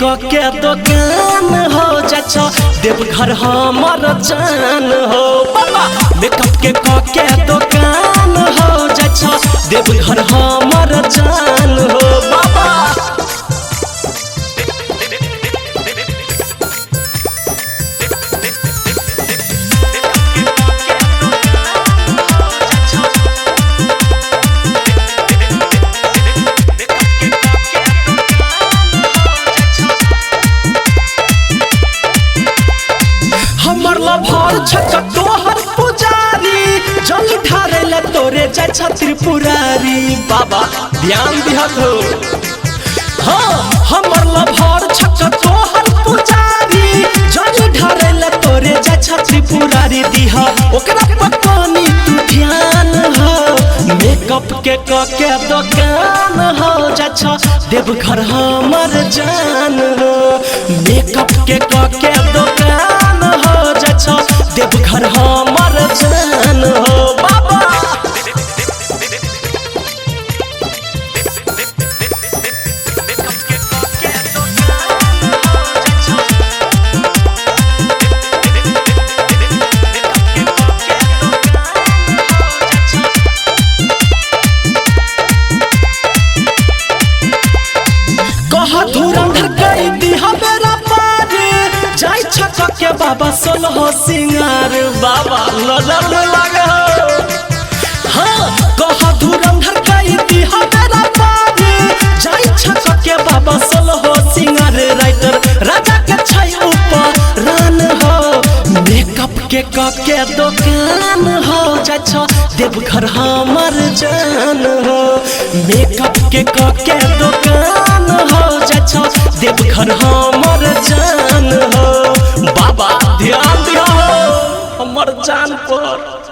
के दुकान हो जा देवघर हमर जान हो बाबा। मेकअप के दुकान हो जा देवघर हमर जान हो बाबा। हमर लभर छक तोहर पुजारी जल ढारेला तोरे जा त्रिपुरारी बाबा ध्यान दिहत हो। हाँ हमर लभर छक तोहर पुजारी जल ढारेला तोरे जा त्रिपुरारी दिहा ओकरा पतानी तू ध्यान हो। मेकअप के दुकान हो जा देवघर हमर जान हो। मेकअप के दुकान हो जा देवघर हमर जान हो बाबा। कहा धुरंधर कई दिहा मेरा पार जाय छक के बाबा सोलह सिंगार बाबा नजर में लगे हो। हाँ कहा धुरंधर कई दिहा मेरा पार जाय छक के बाबा सोलह सिंगार राइटर राजा के छै ऊपर रान हो। मेकअप के दुकान हो जा देवघर हमर जान हो। मेकअप के दुकान हो जा देवघर हमर जान हो बाबा। ध्यान दिया हो हमर जान पर।